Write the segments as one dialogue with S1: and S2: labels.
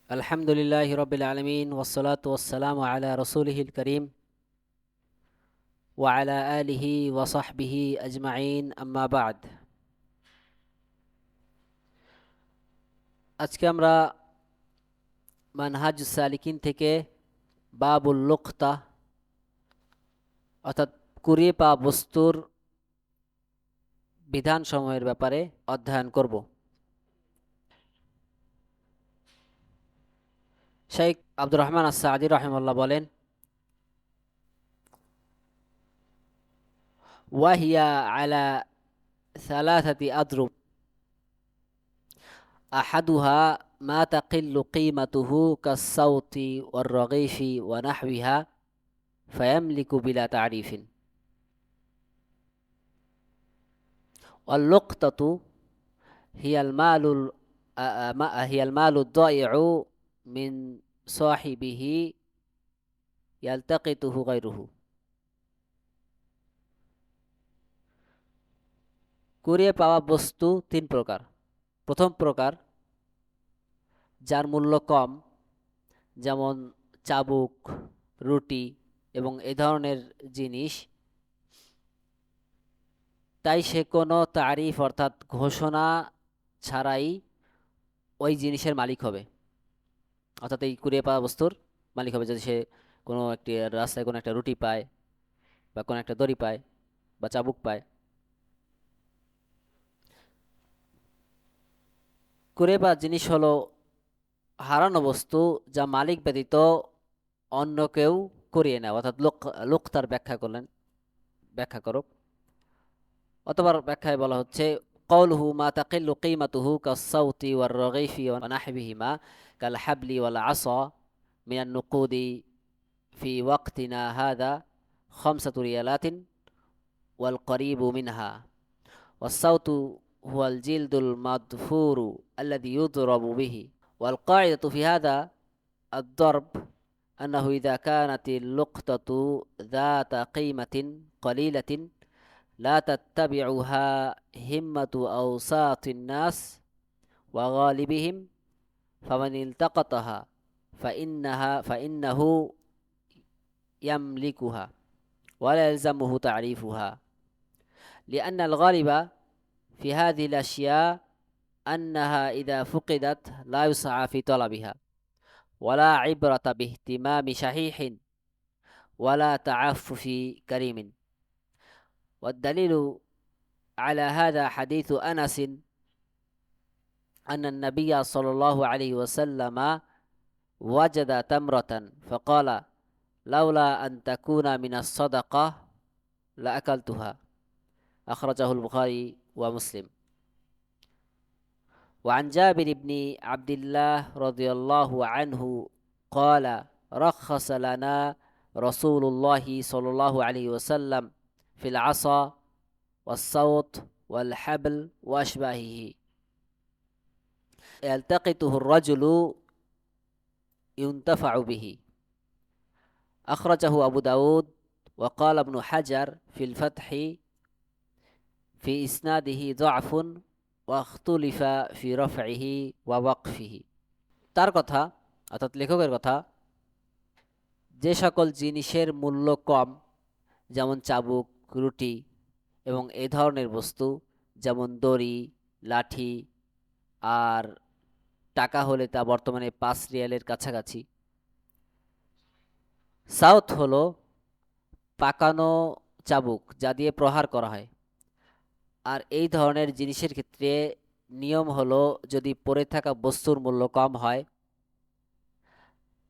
S1: আলহামদুলিল্লাহি রাব্বিল আলামিন ওয়াসসালাতু ওয়াসসালামু আলা রাসূলিহিল কারীম ওয়া আলা আলিহি ওয়া সাহবিহি আজমাইন আম্মা বা'দ। আজকে আমরা মানহাজুস সালিকিন থেকে বাবুল লুকতা অর্থাৎ কুড়িয়ে পাওয়া বস্তুর বিধানসমূহের ব্যাপারে অধ্যয়ন করব। শাইখ আব্দুর রহমান আস-সাঈদী রাহিমাহুল্লাহ বলেন, ওয়াহিয়া আলা সালাসাতি আদরুব আহাদুহা মা তাকিল্লু কিমাতুহু কাস-সাউতি ওয়ার-রাগীফি ওয়া নাহবিহা ফায়ামলিকু বিলা তা'রিফিন। ওয়াল-লুকতাতু হিয়াল মালু দাইউ মিন সাহিবিহি ইয়ালতাকিতুহু গায়রুহু। কুড়িয়ে পাওয়া বস্তু তিন প্রকার। প্রথম প্রকার, যার মূল্য কম, যেমন চাবুক, রুটি এবং এ ধরনের জিনিস, তাই সে কোনো তারিফ অর্থাৎ ঘোষণা ছাড়াই ওই জিনিসের মালিক হবে, অর্থাৎ এই কুড়িয়ে পাওয়া বস্তুর মালিক হবে যদি সে কোনো একটি রাস্তায় কোনো একটা রুটি পায় বা কোনো একটা দড়ি পায় বা চাবুক পায়। কুড়িয়ে পাওয়া জিনিস হলো হারানো বস্তু যা মালিক ব্যতীত অন্য কেউ করিয়ে নেয়, অর্থাৎ লোক তার ব্যাখ্যা করো। অথবা ব্যাখ্যায় বলা হচ্ছে, কওলুহু মা তাকিল্লু কিমাতুহু কাস-সাউতি ওয়ার-রাগীফি ওয়া নাহবিহিমা কাল হাবলি ওয়াল আসা মিনান নুকুদি ফি ওয়াক্তিনা হাযা খামসাতু রিয়ালাতিন ওয়াল করিবু মিনহা ওয়াস-সাউতু হুয়াল জিলদুল মাদফুরু আল্লাযী ইউদরাবু বিহি ওয়াল কায়দাতু ফি হাযা الضرب أنه إذا كانت اللقطة ذات قيمة قليلة لا تتبعها همة أوساط الناس وغالبهم فمن التقطها فإنه يملكها ولا يلزمه تعريفها، لأن الغالب في هذه الأشياء أنها إذا فقدت لا يسعى في طلبها ولا عبرة باهتمام شحيح ولا تعفف كريم. والدليل على هذا حديث أنس أن النبي صلى الله عليه وسلم وجد تمرة فقال لولا أن تكون من الصدقة لأكلتها، أخرجه البخاري ومسلم. وعن جابر بن عبد الله رضي الله عنه قال رخص لنا رسول الله صلى الله عليه وسلم في العصا والصوت والحبل وأشباهه يلتقطه الرجل ينتفع به، أخرجه أبو داود. وقال ابن حجر في الفتح في إسناده ضعف واختلف في رفعه ووقفه। তার কথা অর্থাৎ লেখকের কথা, যে সকল জিনিসের মূল্য কম, যেমন চাবুক, রুটি এবং এই ধরনের বস্তু, যেমন দড়ি, লাঠি, আর টাকা হলে তা বর্তমানে 5 রিয়ালের কাছাকাছি। সাউথ হলো পাকানো চাবুক যা দিয়ে প্রহার করা হয়। আর এই ধরনের জিনিসের ক্ষেত্রে নিয়ম হলো, যদি পড়ে থাকা বস্তুর মূল্য কম হয়,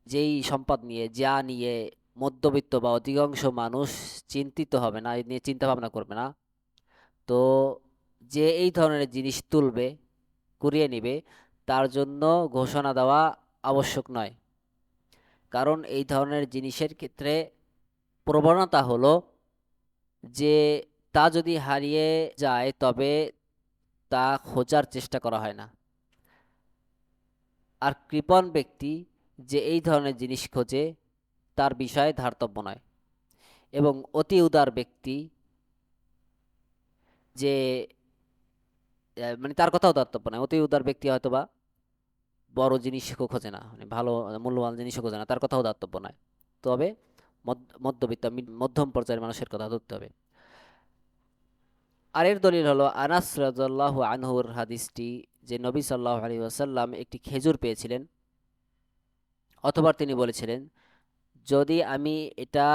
S1: যেই সম্পদ নিয়ে যা নিয়ে মধ্যবিত্ত বা অধিকাংশ মানুষ চিন্তিত হবে না, এই নিয়ে চিন্তা ভাবনা করবে না, তো যে এই ধরনের জিনিস তুলবে, কুড়িয়ে নিবে, তার জন্য ঘোষণা দেওয়া আবশ্যক নয়। কারণ এই ধরনের জিনিসের ক্ষেত্রে প্রবণতা হলো যে তা যদি হারিয়ে যায় তবে তা খোঁজার চেষ্টা করা হয় না। আর কৃপণ ব্যক্তি যে এই ধরনের জিনিস খোঁজে তার বিষয়ে ধার্তব্য নয়। এবং অতি উদার ব্যক্তি যে মানে তার কথাও ধার্তব্য নয়। অতি উদার ব্যক্তি হয়তোবা বড় জিনিসও খোঁজে না, মানে ভালো মূল্যবান জিনিসও খোঁজে না, তার কথাও দাতব্য নয়। তবে মধ্যবিত্ত মধ্যম পর্যায়ের মানুষের কথা ধরতে হবে। আর এর দলিল হলো আনাস রাদিয়াল্লাহু আনহুর হাদিসটি, যে নবী সাল্লাল্লাহু আলাইহি ওয়াসাল্লাম একটি খেজুর পেয়েছিলেন, অথবা তিনি বলেছিলেন, যদি আমি এটা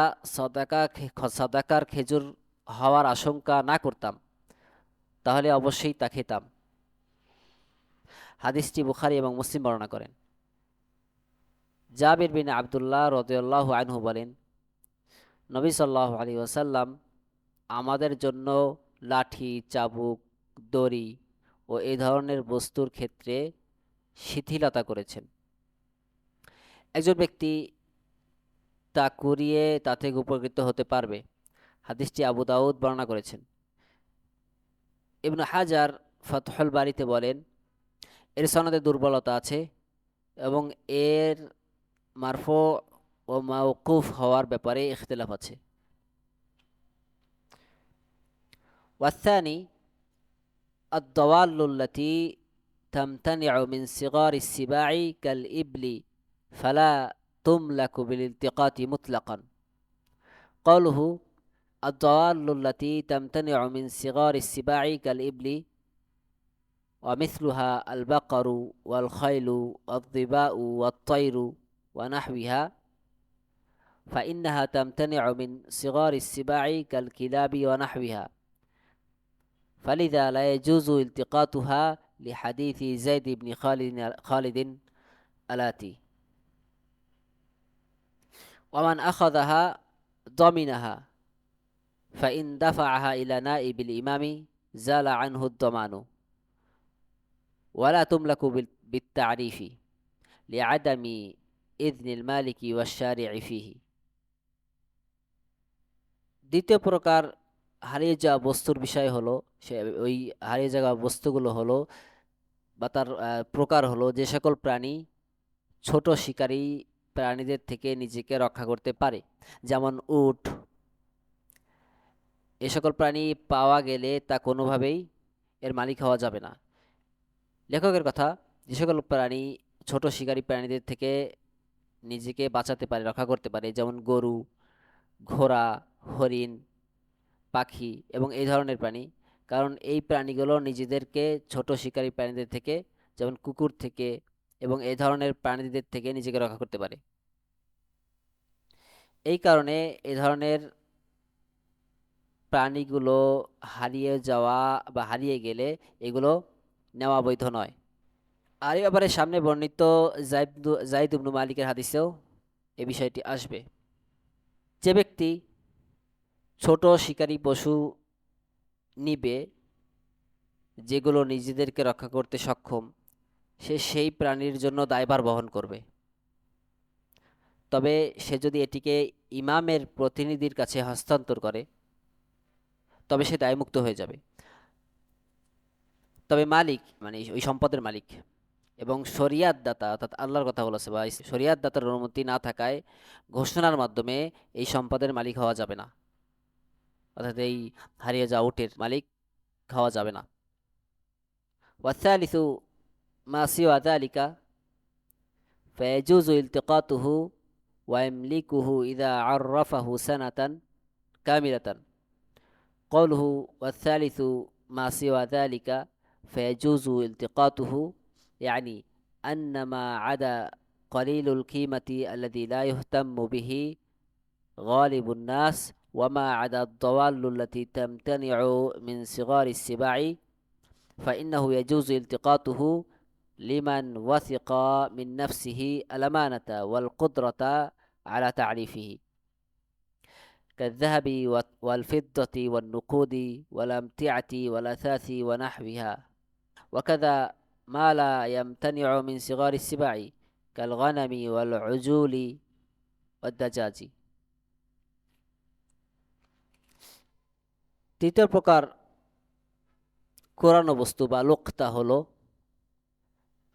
S1: সাদাকার খেজুর হওয়ার আশঙ্কা না করতাম তাহলে অবশ্যই তা খেতাম। হাদিসটি বুখারী এবং মুসলিম বর্ণনা করেন। জাবির বিন আব্দুল্লাহ রাদিয়াল্লাহু আনহু বলেন, নবী সাল্লাল্লাহু আলাইহি ওয়াসাল্লাম আমাদের জন্য লাঠি, চাবুক, দড়ি ও এই ধরনের বস্তুর ক্ষেত্রে শিথিলতা করেছেন। একজন ব্যক্তি তা কুড়িয়ে তা থেকে উপকৃত হতে পারবে। হাদিসটি আবু দাউদ বর্ণনা করেছেন। ইবনে হাজার ফাতহুল বারীতে বলেন, এর সনদে দুর্বলতা আছে এবং এর মারফু ও মাওকুফ হওয়ার ব্যাপারে ইখতিলাফ আছে। ওয়াসানি الضوال التي تمتنع من صغار السباع كالإبل فلا تملك بالالتقاط مطلقا. قوله الضوال التي تمتنع من صغار السباع كالإبل ومثلها البقر والخيل والظباء والطير ونحوها، فإنها تمتنع من صغار السباع كالكلاب ونحوها، فلذا لا يجوز التقاطها لحديث زيد بن خالد الآتي. ومن أخذها ضمنها، فإن دفعها إلى نائب الإمام زال عنه الضمان، ولا تملك بالتعريف لعدم إذن المالك والشارع فيه. দ্বিতীয় প্রকার হারিয়ে যাওয়া বস্তুর বিষয় হলো, সে ওই হারিয়ে যাওয়া বস্তুগুলো হলো বা তার প্রকার হলো, যে সকল প্রাণী ছোট শিকারী প্রাণীদের থেকে নিজেকে রক্ষা করতে পারে, যেমন উট। এ সকল প্রাণী পাওয়া গেলে তা কোনোভাবেই এর মালিক হওয়া যাবে না। লেখকের কথা, যে সকল প্রাণী ছোট শিকারী প্রাণীদের থেকে নিজেকে বাঁচাতে পারে, রক্ষা করতে পারে, যেমন গরু, ঘোড়া, হরিণ, পাখি এবং এই ধরনের প্রাণী। কারণ এই প্রাণীগুলো নিজেদেরকে ছোট শিকারী প্রাণীদের থেকে, যেমন কুকুর থেকে এবং এই ধরনের প্রাণীদের থেকে নিজেকে রক্ষা করতে পারে। এই কারণে এই ধরনের প্রাণীগুলো হারিয়ে যাওয়া বা হারিয়ে গেলে এগুলো নেওয়া বৈধ নয়। আর এই ব্যাপারে সামনে বর্ণিত যায়েদ ইবনে মালিকের হাদিসেও এই বিষয়টি আসবে। যে ব্যক্তি ছোট শিকারী পশু নিবে যেগুলো নিজেদেরকে রক্ষা করতে সক্ষম, সে সেই প্রাণীর জন্য দায়ভার বহন করবে। তবে সে যদি এটিকে ইমামের প্রতিনিধির কাছে হস্তান্তর করে তবে সে দায়মুক্ত হয়ে যাবে। তবে মালিক, মানে ওই সম্পদের মালিক এবং শরিয়াত দাতা, অর্থাৎ আল্লাহর কথা বলেছে, বা শরিয়াত দাতার অনুমতি না থাকায় ঘোষণার মাধ্যমে এই সম্পদের মালিক হওয়া যাবে না, অর্থাৎ এই হারিয়ে যাওয়া উটের মালিক হওয়া যাবে না। ওয়াসালিসু মা সিওয়া যালিকা ফায়াজুজু ইলতিকাতুহু ওয়া ইয়ামলিকুহু ইযা আররাফাহু সানাতান কামিলাতান। قوله والثالث ما سوى ذلك فيجوز التقاطه، يعني أن ما عدا قليل القيمة الذي لا يهتم به غالب الناس، وما عدا الضوال التي تمتنع من صغار السباع، فإنه يجوز التقاطه لمن وثق من نفسه الأمانة والقدرة على تعريفه، كالذهب والفضة والنقود والأمتعة والأثاث ونحوها، وكذا ما لا يمتنع من صغار السباع كالغنم والعجول والدجاج. তৃতীয় প্রকার কোরানো বস্তু বা লুক্তা হলো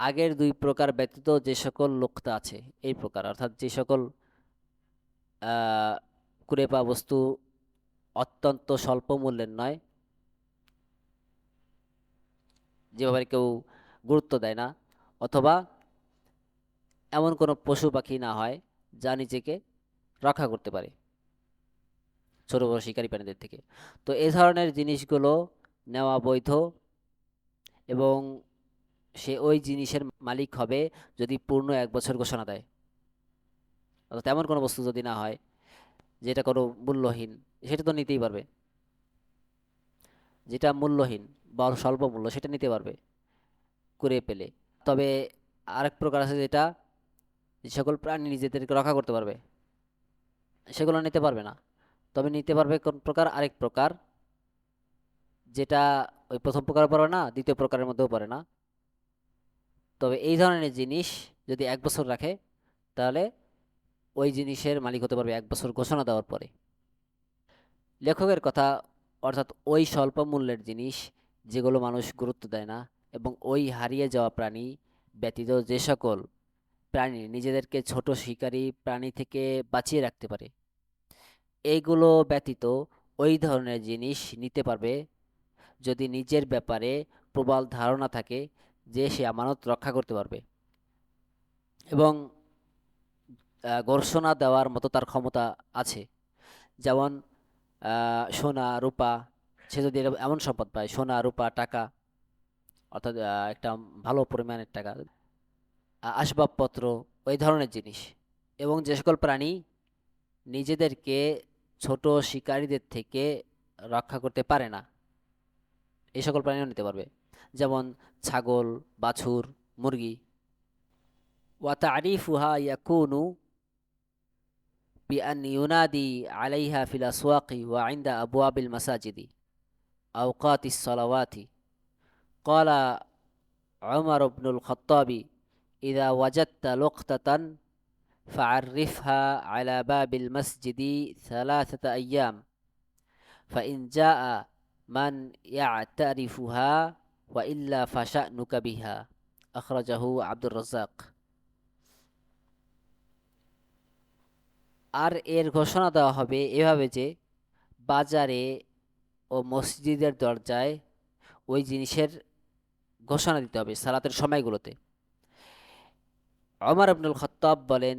S1: আগের দুই প্রকার ব্যতীত যে সকল লুক্তা আছে এই প্রকার, অর্থাৎ যে সকল কুড়ে পাওয়া বস্তু অত্যন্ত স্বল্প মূল্যের নয়, যেভাবে কেউ গুরুত্ব দেয় না, অথবা এমন কোনো পশু পাখি না হয় যা নিজেকে রক্ষা করতে পারে ছোট বড় শিকারী প্রাণীদের থেকে। তো এই ধরনের জিনিসগুলো নেওয়া বৈধ, এবং সে ওই জিনিসের মালিক হবে যদি পূর্ণ 1 বছর ঘোষণা দেয়। অর্থাৎ এমন কোনো বস্তু যদি না হয় যেটা কোনো মূল্যহীন, সেটা তো নিতেই পারবে। যেটা মূল্যহীন বা স্বল্প মূল্য সেটা নিতে পারবে কুড়িয়ে পেলে। তবে আরেক প্রকার আছে যেটা, যে সকল প্রাণী নিজেদেরকে রক্ষা করতে পারবে সেগুলো নিতে পারবে না। তবে নিতে পারবে কোন প্রকার, আরেক প্রকার, যেটা ওই প্রথম প্রকারে পড়ে না, দ্বিতীয় প্রকারের মধ্যেও পড়ে না। তবে এই ধরনের জিনিস যদি 1 বছর রাখে, তাহলে ওই জিনিসের মালিক হতে পারবে 1 বছর ঘোষণা দেওয়ার পরে। লেখকের কথা, অর্থাৎ ওই স্বল্প মূল্যের জিনিস যেগুলো মানুষ গুরুত্ব দেয় না, এবং ওই হারিয়ে যাওয়া প্রাণী ব্যতীত যে সকল প্রাণী নিজেদেরকে ছোট শিকারী প্রাণী থেকে বাঁচিয়ে রাখতে পারে, এইগুলো ব্যতীত ওই ধরনের জিনিস নিতে পারবে যদি নিজের ব্যাপারে প্রবল ধারণা থাকে যে সে আমানত রক্ষা করতে পারবে, এবং ঘোষণা দেওয়ার মতো তার ক্ষমতা আছে। যেমন সোনা রূপা, সে যদি এমন সম্পদ পায়, সোনা রূপা টাকা, অর্থাৎ একটা ভালো পরিমাণের টাকা, আসবাবপত্র, ওই ধরনের জিনিস। এবং যে সকল প্রাণী নিজেদেরকে ছোট শিকারীদের থেকে রক্ষা করতে পারে না, এই সকল প্রাণীও নিতে পারবে। যেমন ছাগল, বাছুর, মুরগি। ওয়া তারিফুহা ইয়াকুনু বিআন ইউনাদি আলাইহা ফিল আসওয়াকি ওয়া ইনদা আবওয়াবিল মাসাজিদি আওকাতিস সালাওয়াতি। قال عمر بن الخطاب إذا وجدت لقطة فعرفها على باب المسجد 3 أيام فإن جاء من يعترفها وإلا فشأنك بها أخرجه عبد الرزاق। আর এর ঘোষণা দেওয়া হবে এভাবে যে বাজারে ও মসজিদের দরজায় ওই জিনিসের ঘোষণা দিতে হবে সালাতের সময়গুলোতে। ওমর ইবনুল খাত্তাব বলেন,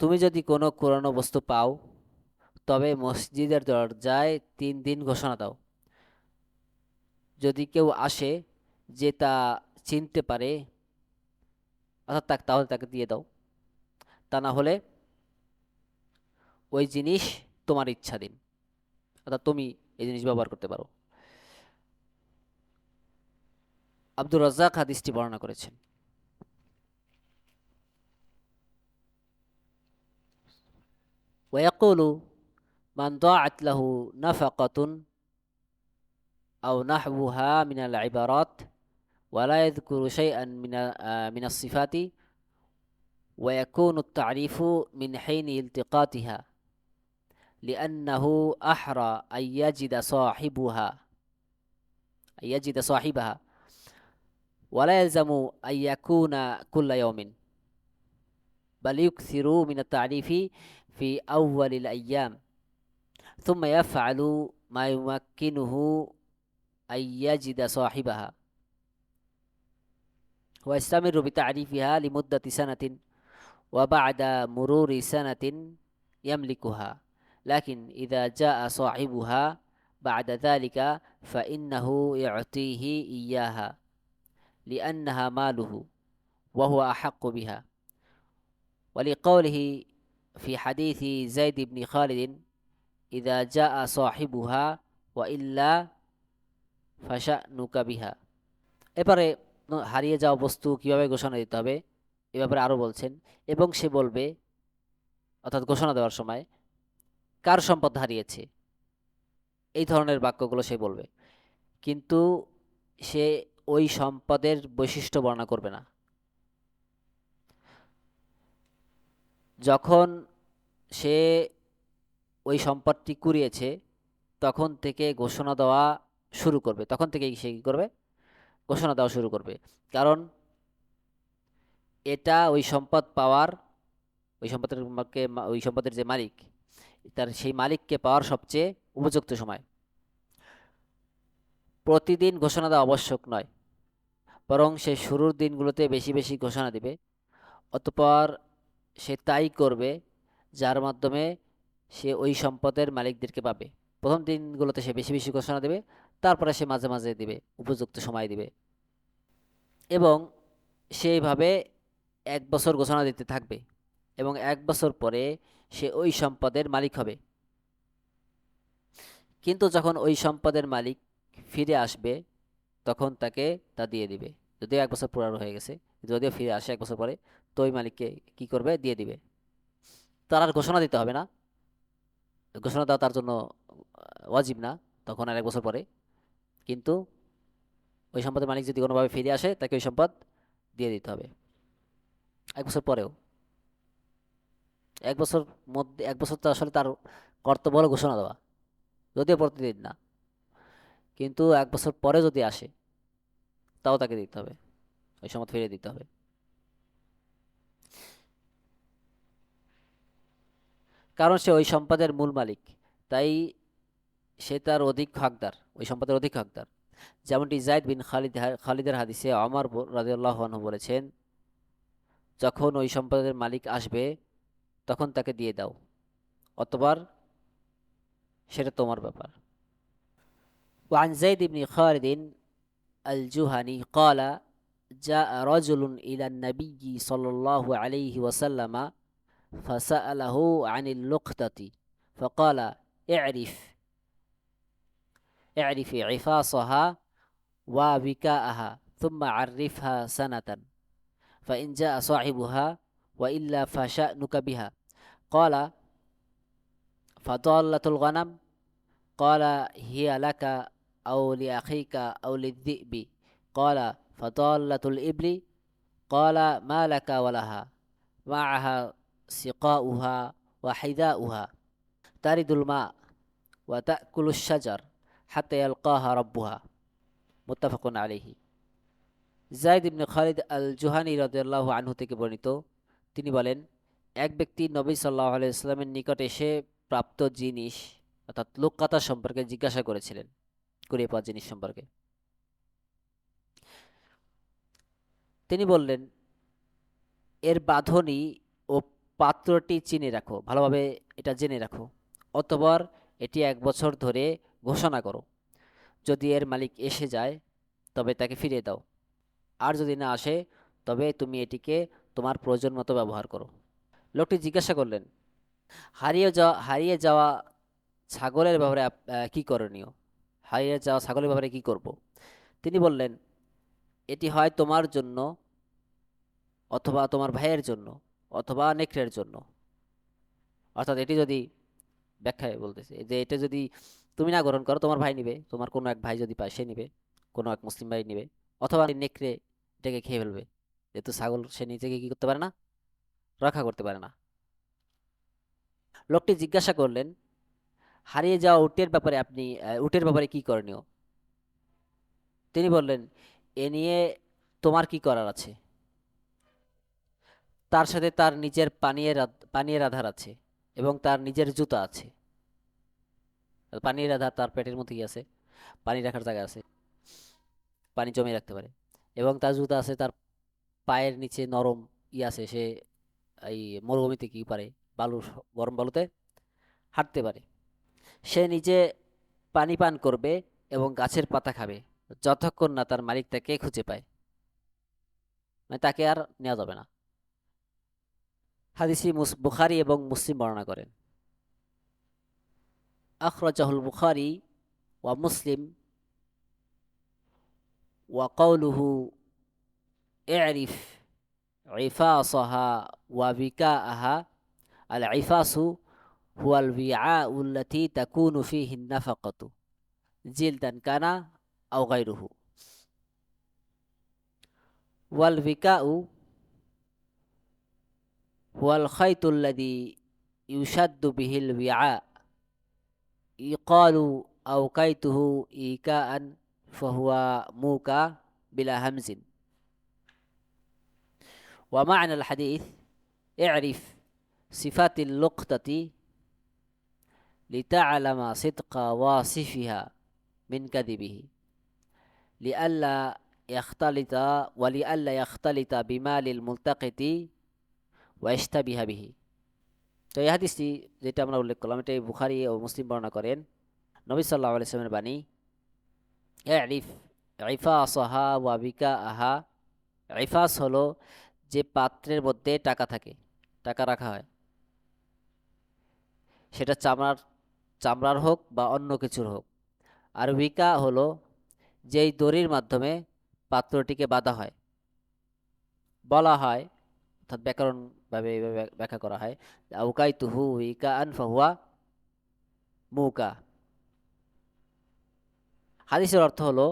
S1: তুমি যদি কোনো পুরানো বস্তু পাও তবে মসজিদের দরজায় 3 দিন ঘোষণা দাও। যদি কেউ আসে যে তা চিনতে পারে, অর্থাৎ তাহলে তাকে দিয়ে দাও, তা না হলে ওই জিনিস তোমার ইচ্ছাধীন, অর্থাৎ তুমি এই জিনিস ব্যবহার করতে পারো। আব্দুর রাজ্জাক হাদিসটি বর্ণনা করেছেন। ويقول من ضاعت له نفقة أو نحوها من العبارات ولا يذكر شيئا من الصفات ويكون التعريف من حين التقاطها لأنه أحرى أن يجد صاحبها ولا يلزم أن يكون كل يوم بل يكثر من التعريف في أول الأيام ثم يفعل ما يمكنه أن يجد صاحبها ويستمر بتعريفها لمدة سنة وبعد مرور سنة يملكها لكن إذا جاء صاحبها بعد ذلك فإنه يعطيه إياها لأنها ماله وهو أحق بها ولقوله في حديث زيد بن خالد إذا جاء صاحبها وإلا فشأنك بها। এবারে হারিয়ে যাওয়া বস্তু কিভাবে ঘোষণা দিতে হবে এ ব্যাপারে আরো বলছেন, এবং সে বলবে, অর্থাৎ ঘোষণা দেওয়ার সময়, কার সম্পদ হারিয়েছে, এই ধরনের বাক্যগুলো সে বলবে, কিন্তু সে ওই সম্পদের বৈশিষ্ট্য বর্ণনা করবে না। যখন সে ওই সম্পদটি কুড়িয়েছে তখন থেকে ঘোষণা দেওয়া শুরু করবে, তখন থেকেই সে কী করবে, ঘোষণা দেওয়া শুরু করবে। কারণ এটা ওই সম্পদ পাওয়ার, ওই সম্পদের যে মালিক, তার সেই মালিককে পাওয়ার সবচেয়ে উপযুক্ত সময়। প্রতিদিন ঘোষণা দেওয়া আবশ্যক নয়, বরং সে শুরুর দিনগুলোতে বেশি বেশি ঘোষণা দিবে, অতঃপর সে তাই করবে যার মাধ্যমে সে ওই সম্পদের মালিকদেরকে পাবে। প্রথম দিনগুলোতে সে বেশি বেশি ঘোষণা দেবে, তারপরে সে মাঝে মাঝে দিবে, উপযুক্ত সময় দিবে, এবং সেইভাবে 1 বছর ঘোষণা দিতে থাকবে, এবং 1 বছর পরে সে ওই সম্পদের মালিক হবে। কিন্তু যখন ওই সম্পদের মালিক ফিরে আসবে তখন তাকে তা দিয়ে দিবে। যদিও 1 বছর পুরানো হয়ে গেছে, যদিও ফিরে আসে 1 বছর পরে, তো ওই মালিককে কি করবে, দিয়ে দিবে। তার আর ঘোষণা দিতে হবে না, ঘোষণা দেওয়া তার জন্য ওয়াজিব না তখন আর 1 বছর পরে। কিন্তু ওই সম্পদের মালিক যদি কোনোভাবে ফিরে আসে তাকে ওই সম্পদ দিয়ে দিতে হবে 1 বছর পরেও। 1 বছর মধ্যে, 1 বছর তো আসলে তার কর্তব্য হলো ঘোষণা দেওয়া, যদিও প্রতিদিন না, কিন্তু 1 বছর পরে যদি আসে তাও তাকে দিতে হবে, ওই সম্পদ ফিরিয়ে দিতে হবে। কারণ সে ওই সম্পদের মূল মালিক, তাই সে তার অধিক হকদার, ওই সম্পদের অধিক হকদার। যেমনটি জাইদ বিন খালিদের হাদিসে ওমর রাদিয়াল্লাহু আনহু বলেছেন, যখন ওই সম্পদের মালিক আসবে তখন তাকে দিয়ে দাও, অতবার সেটা তোমার ব্যাপার। وعن زيد بن خالد الجهني قال جاء رجل إلى النبي صلى الله عليه وسلم فسأله عن اللقطة فقال اعرف اعرف عفاصها ووكاءها ثم عرفها سنة فإن جاء صاحبها وإلا فشأنك بها. قال فضالة الغنم؟ قال هي لك أو لأخيك أو للذئب؟ قال فضالة الإبل؟ قال ما لك ولها معها سقاؤها وحذاؤها ترد الماء وتأكل الشجر حتى يلقاها ربها. মুত্তাফাকুন আলাইহি। যায়েদ ইবনে খালিদ আল জুহানি রাদিয়াল্লাহু আনহু থেকে বর্ণিত, তিনি বলেন, এক ব্যক্তি নবী সাল্লাল্লাহু আলাইহি ওয়াসাল্লামের নিকট এসে প্রাপ্ত জিনিস অর্থাৎ লুক্কাতা সম্পর্কে জিজ্ঞাসা করেছিলেন, কুড়িয়ে পাওয়া জিনিস সম্পর্কে। তিনি বললেন, এর বাঁধনি ও পাত্রটি চিনে রাখো, ভালোভাবে এটা জেনে রাখো, অতঃপর এটি 1 বছর ধরে ঘোষণা করো। যদি এর মালিক এসে যায় তবে তাকে ফিরিয়ে দাও, আর যদি না আসে তবে তুমি এটিকে তোমার প্রয়োজন মতো ব্যবহার করো। লোকটি জিজ্ঞাসা করলেন, হারিয়ে যাওয়া ছাগলের ব্যাপারে কি করণীয়? হারিয়ে যাওয়া ছাগলের ব্যাপারে কি করব? তিনি বললেন, এটি হয় তোমার জন্য, অথবা তোমার ভাইয়ের জন্য, অথবা নেকড়ের জন্য। অর্থাৎ এটি যদি, ব্যাখ্যায় বলতেছে যে এটা যদি তুমি না গ্রহণ করো, তোমার ভাই নিবে, তোমার কোনো এক ভাই যদি পায় সে নিবে, কোনো এক মুসলিম ভাই নিবে, অথবা নেকড়ে এটাকে খেয়ে ফেলবে, যেহেতু ছাগল সে নিজেকে কি করতে পারে না, রক্ষা করতে পারে না। লোকটি জিজ্ঞাসা করলেন, হারিয়ে যাওয়া উটের ব্যাপারে কি করণীয়? তিনি বললেন, এ নিয়ে তোমার কি করার আছে? তার সাথে তার নিজের পানীয়ের আধার আছে এবং তার নিজের জুতা আছে। পানির আধার তার পেটের মধ্যে কি আছে, পানি রাখার জায়গা আছে, পানি জমিয়ে রাখতে পারে, এবং তার জুতা আছে, তার পায়ের নিচে নরম আছে, সে এই মরুভূমিতে কি পারে, বালু, গরম বালুতে হাঁটতে পারে। সে নিজে পানি পান করবে এবং গাছের পাতা খাবে যতক্ষণ না তার মালিক তাকে খুঁজে পায়, মানে তাকে আর নেওয়া যাবে না। হাদিসটি বুখারী এবং মুসলিম বর্ণনা করেন। আখরাজাহুল বুখারী ওয়া মুসলিম ওয়া কাউলুহু ই'রিফ ইফাসাহা ওয়া বিকাআহা। আল ইফাসু হুয়াল বিআউ আল্লাতী তাকুনু ফীহি আন-নাফাকাতু জিলদান কানা আও গায়রুহু, ওয়াল বিকাউ হুয়াল খাইতু আল্লাযী ইউশাদ্দু বিহিল বিআ ইকালু আও কাইতুহু ইকাআন ফাহুয়া মুকা বিলা হামজিন। ওয়া মা'নাল হাদিস ই'রিফ সিফাতিল লুকতাতি লিতা'লামা সিদকা ওয়াসিফিহা মিন কাযিবিহি লিআল্লা ইয়াখতালিতা বিমালিল মুলতাকিতি ওয়াইস্তাবিহা বিহি। তো এই হাদিসটি যেটা আমরা উল্লেখ করলাম, এটাই বুখারী ও মুসলিম বর্ণনা করেন। নবী সাল্লাল্লাহু আলাইহি ওয়াসাল্লামের বাণী, ইরিফ ইফাসাহা ওয়া বিকাআহা। ইফাস হলো যে পাত্রের মধ্যে টাকা থাকে, টাকা রাখা হয়, সেটা চামড়ার হোক বা অন্য কিছুর হোক। আর উইকা হলো যেই দড়ির মাধ্যমে পাত্রটিকে বাঁধা হয়। বলা হয়, অর্থাৎ ব্যাকরণভাবে এইভাবে ব্যাখ্যা করা হয়, আউকাইতুহু উইকাআন ফাহুয়া মুকা। হাদিসের অর্থ হলো,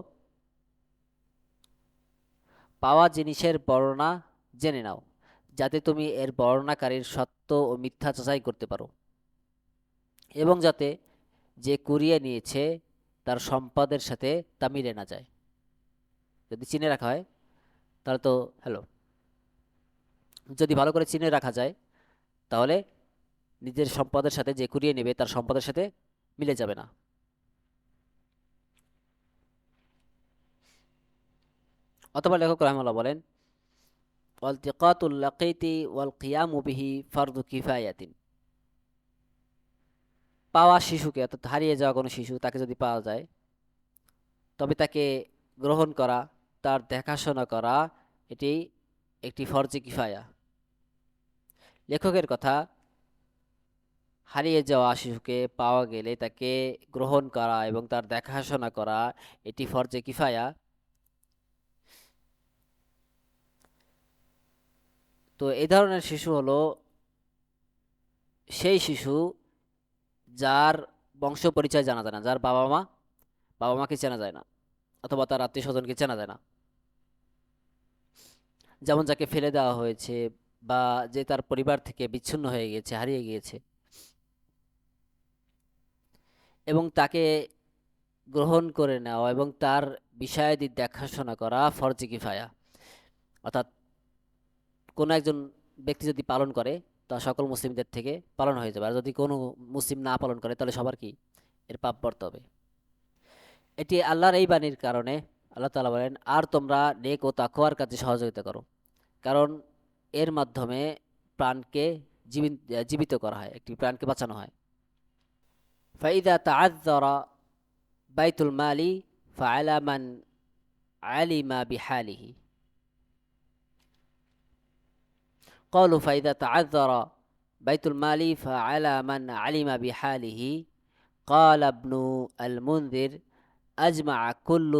S1: পাওয়া জিনিসের বর্ণনা জেনে নাও, যাতে তুমি এর বর্ণনাকারীর সত্য ও মিথ্যা যাচাই করতে পারো, এবং যাতে যে কুড়িয়ে নিয়েছে তার সম্পদের সাথে তা মিলে না যায়। যদি চিনে রাখা হয় তাহলে তো হ্যালো, যদি ভালো করে চিনে রাখা যায় তাহলে নিজের সম্পদের সাথে যে কুড়িয়ে নেবে তার সম্পদের সাথে মিলে যাবে না। অথবা লেখক রাহিমাহুল্লাহ বলেন, ওয়ালতিকাতুল লাকীতি ওয়াল কিয়ামু বিহি ফারদু কিফায়াতিন। পাওয়া শিশুকে, অর্থাৎ হারিয়ে যাওয়া কোনো শিশু, তাকে যদি পাওয়া যায় তবে তাকে গ্রহণ করা, তার দেখাশোনা করা, এটি একটি ফরজে কিফায়া। লেখকের কথা, হারিয়ে যাওয়া শিশুকে পাওয়া গেলে তাকে গ্রহণ করা এবং তার দেখাশোনা করা এটি ফরজে কিফায়া। তো এই ধরনের শিশু হলো সেই শিশু যার বংশ পরিচয় জানা যায় না, যার বাবা মাকে চেনা যায় না, অথবা তার আত্মীয় স্বজনকে চেনা যায় না। যেমন যাকে ফেলে দেওয়া হয়েছে, বা যে তার পরিবার থেকে বিচ্ছিন্ন হয়ে গিয়েছে, হারিয়ে গিয়েছে, এবং তাকে গ্রহণ করে নেওয়া এবং তার বিষয়াদি দেখাশোনা করা ফরজে কিফায়া। অর্থাৎ কোনো একজন ব্যক্তি যদি পালন করে তা সকল মুসলিমদের থেকে পালন হয়ে যাবে, আর যদি কোনো মুসলিম না পালন করে তাহলে সবার কি এর পাপ বর্তে হবে। এটি আল্লাহর এই বাণীর কারণে আল্লাহ তাআলা বলেন, আর তোমরা নেক ও তাকওয়ার কাজে সহযোগিতা করো, কারণ এর মাধ্যমে প্রাণকে জীবিত করা হয়, একটি প্রাণকে বাঁচানো হয়। ফাইদা তাআযযারা বাইতুল মালি ফাআলা মান আলিমা বিহালিহি। قالوا فإذا تعذر بيت المال فعلى من علم بحاله. قال ابن المنذر: أجمع كل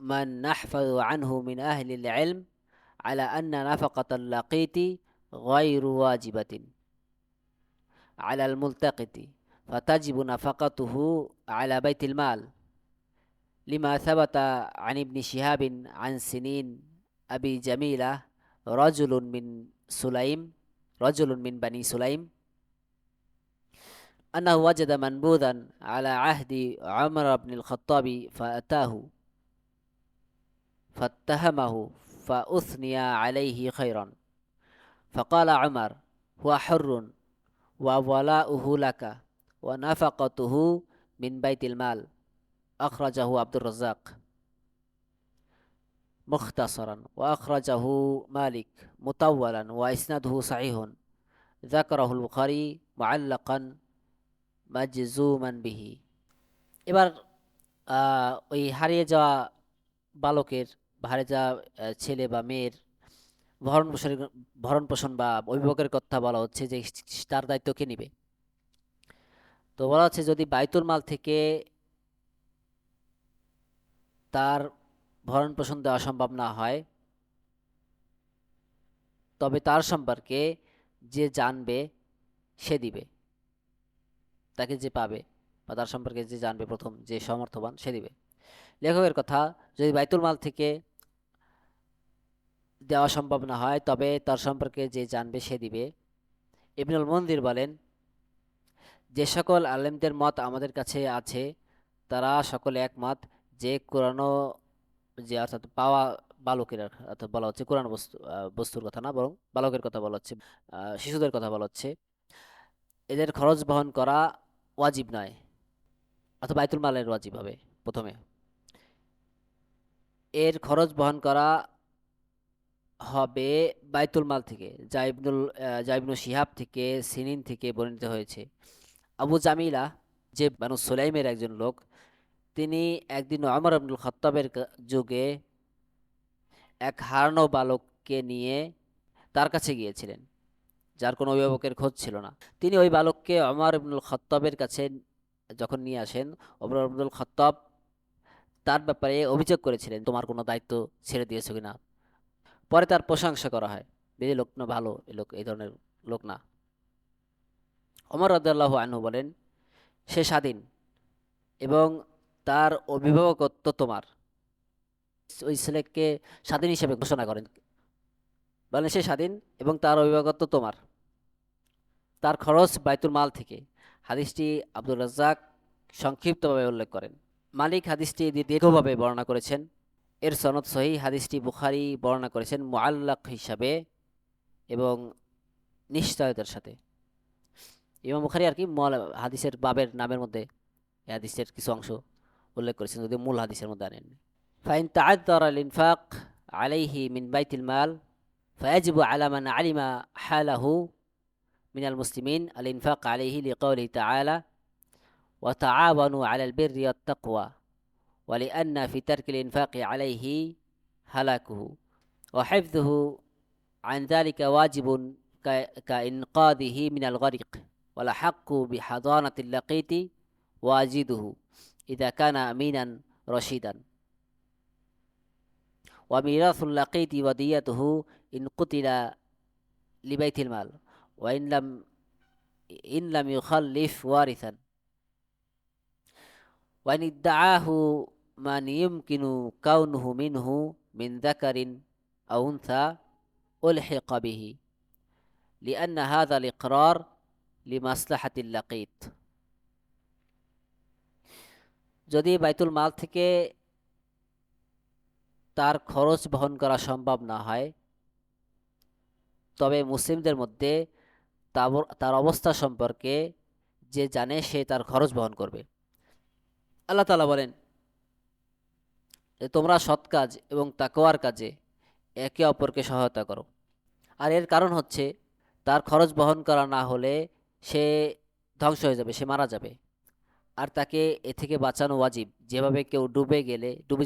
S1: من نحفظ عنه من أهل العلم على أن نفقة اللقيط غير واجبة على الملتقط، فتجب نفقته على بيت المال، لما ثبت عن ابن شهاب عن سنين أبي جميلة رجل من بني سليم أنه وجد منبوذا على عهد عمر بن الخطاب فأتاه فاتهمه فأثني عليه خيرا، فقال عمر: هو حر وولاؤه لك ونفقته من بيت المال. أخرجه عبد الرزاق مختصرا، وأخرجه مالك مطولا، وإسناده صحيح، ذكره البخاري معلقا মাজজুমান বিহি। এবার ওই হারিয়ে যাওয়া বালকের বা হারিয়ে যাওয়া ছেলে বা মেয়ের ভরণ পোষণ ভরণ পোষণ বা অভিভাবকের কথা বলা হচ্ছে, যে তার দায়িত্ব কে নিবে। তো বলা হচ্ছে, যদি বাইতুল মাল থেকে তার ভরণ পোষণ দেওয়া সম্ভব না হয়, তবে তার সম্পর্কে যে জানবে সে দিবে, তাকে যে পাবে বা তার সম্পর্কে যে জানবে, প্রথম যে সমর্থবান সে দিবে। লেখকের কথা, যদি বাইতুল মাল থেকে দেওয়া সম্ভব না হয় তবে তার সম্পর্কে যে জানবে সে দিবে। ইবনুল মুনযির বলেন, যে সকল আলেমদের মত আমাদের কাছে আছে তারা সকলে একমত যে কুরানো, যে অর্থাৎ পাওয়া বালকের, অর্থাৎ বলা হচ্ছে কুরানো বস্তুর কথা না, বরং বালকের কথা বলা হচ্ছে, শিশুদের কথা বলা হচ্ছে, এদের খরচ বহন করা ওয়াজিব নয়, অথবা বাইতুল মালের ওয়াজিব হবে প্রথমে। এর খরচ বহন করা হবে বাইতুল মাল থেকে, যা ইবনু শিহাব থেকে, সিনিন থেকে বর্ণিত হয়েছে। আবু জামিলা, যে বানু সুলাইমের একজন লোক, তিনি একদিন ওমর ইবনুল খাত্তাবের যুগে এক হারানো বালককে নিয়ে তার কাছে গিয়েছিলেন, যার কোনো অভিভাবকের খোঁজ ছিল না। তিনি ওই বালককে ওমর ইবনুল খাত্তাবের কাছে যখন নিয়ে আসেন, ওমর ইবনুল খাত্তাব তার ব্যাপারে অভিযোগ করেছিলেন, তোমার কোনো দায়িত্ব ছেড়ে দিয়েছো কিনা। পরে তার প্রশংসা করা হয়, এই লোক না ভালো, এই লোক এই ধরনের লোক না। ওমর রাদিয়াল্লাহু আনহু বলেন, সে স্বাধীন এবং তার অভিভাবকত্ব তোমার। ওই ছেলেকে স্বাধীন হিসেবে ঘোষণা করেন, বলেন সে স্বাধীন এবং তার অভিভাবকত্ব তোমার, তার খরচ বাইতুল মাল থেকে। হাদিসটি আব্দুর রাজ্জাক সংক্ষিপ্তভাবে উল্লেখ করেন। মালিক হাদিসটি দীর্ঘভাবে বর্ণনা করেছেন। এর সনদ সহিহ। হাদিসটি বুখারী বর্ণনা করেছেন মুআল্লাক হিসাবে এবং নিশ্চয়তার সাথে। ইমাম বুখারী আর কি হাদিসের বাবের নামের মধ্যে এই হাদিসের কিছু অংশ উল্লেখ করেছেন, যদি মূল হাদিসের মধ্যে আনেন। ফাইন তাআদ্দারা আল ইনফাক আলাইহি মিন বাইতিল মাল ফায়াজিবু আলা মান আলিমা হালাহু মিনাল মুসলিমিন আল ইনফাক আলাইহি লিকাউলিহি তাআলা ওয়া তাআওয়ানু আলাল বিররি ওয়াত তাকওয়া ওয়া লিআন্না ফি তারকিল ইনফাকি আলাইহি হালাকুহু ওয়া হিফযুহু আন যালিকা ওয়াজিবুন কাইনকাযিহি মিনাল গরিক ওয়াল হাক্কু বিহাদানাতিল লাকীতি ওয়াজিদুহু ইযা কানা আমিনান রশিদান ওয়া মিরাসুল লাকীতি ওয়া দিয়াতুহু ইন কুতিলা লিবাইতিল মাল ওয়া ইন লাম ইউখাল্লিফ ওয়ারিসান ওয়া ইন ইদ্দাআহু মান ইয়ুমকিনু কাউনুহু মিনহু মিন যাকারিন আও উনসা উলহিকা বিহি লিআন্না হাযাল ইকরার লিমাসলাহাতিল লাকীত। যদি বাইতুল মাল থেকে তার খরচ বহন করা সম্ভব না হয়, তবে মুসলিমদের মধ্যে তার অবস্থা সম্পর্কে যে জানে সে তার খরচ বহন করবে। আল্লাহ তাআলা বলেন যে তোমরা সৎ কাজ এবং তাকওয়ার কাজে একে অপরকে সহায়তা করো। আর এর কারণ হচ্ছে, তার খরচ বহন করা না হলে সে ধ্বংস হয়ে যাবে, সে মারা যাবে। আর তাকে এ থেকে বাঁচানো ওয়াজিব। যেভাবে কেউ ডুবে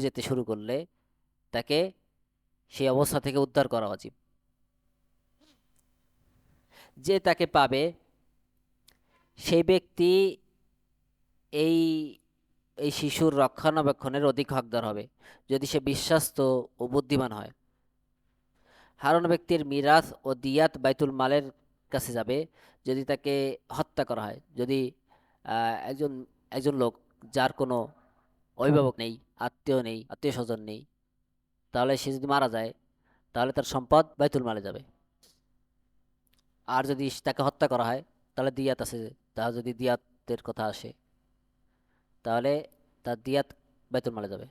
S1: যেতে শুরু করলে তাকে সেই অবস্থা থেকে উদ্ধার করা ওয়াজিব। যে তাকে পাবে সেই ব্যক্তি এই এই শিশুর রক্ষণাবেক্ষণের অধিক হকদার হবে, যদি সে বিশ্বাস্ত ও বুদ্ধিমান হয়। হারানো ব্যক্তির মিরাথ ও দিয়াত বাইতুল মালের কাছে যাবে যদি তাকে হত্যা করা হয়। যদি একজন একজন লোক যার কোনো অভিভাবক নেই, আত্মীয় নেই, আত্মীয় স্বজন নেই, তাহলে সে যদি মারা যায় তাহলে তার সম্পদ বাইতুল মালে যাবে। আর যদি তাকে হত্যা করা হয় তাহলে দিয়াত আছে, তাহলে যদি দিয়াতের কথা আসে তাহলে তার দিয়াত বাইতুল মালে যাবে।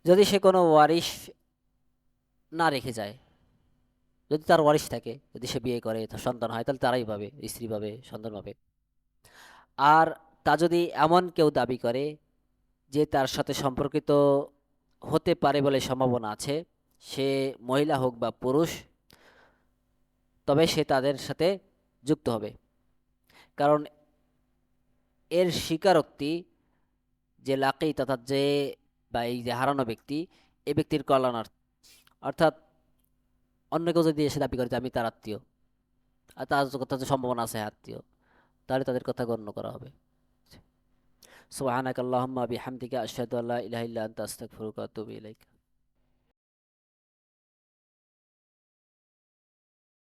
S1: যদি সে কোনো ওয়ারিশ না রেখে যায়, যদি তার ওয়ারিশ থাকে, যদি সে বিয়ে করে, তার সন্তান হয়, তাহলে তারাই পাবে, স্ত্রী পাবে, সন্তান পাবে। আর তা যদি এমন কেউ দাবি করে যে তার সাথে সম্পর্কিত হতে পারে বলে সম্ভাবনা আছে, সে মহিলা হোক বা পুরুষ, তবে সে তাদের সাথে যুক্ত হবে। কারণ এর স্বীকারোক্তি যে লাকি তথা যে বা এই যে হারানো ব্যক্তি, এই ব্যক্তির কল্যাণার্থ। অর্থাৎ অন্য কেউ যদি এসে দাবি করে যে আমি তার আত্মীয়, আর তার কথা যে সম্ভাবনা আছে আত্মীয়, তাহলে তাদের কথা গণ্য করা হবে। সুবহানাকাল্লাহুম্মা বিহামদিকা আশহাদু আল্লা ইলাহা ইল্লা আনতা আস্তাগফিরুকা ওয়া আতুবু ইলাইক।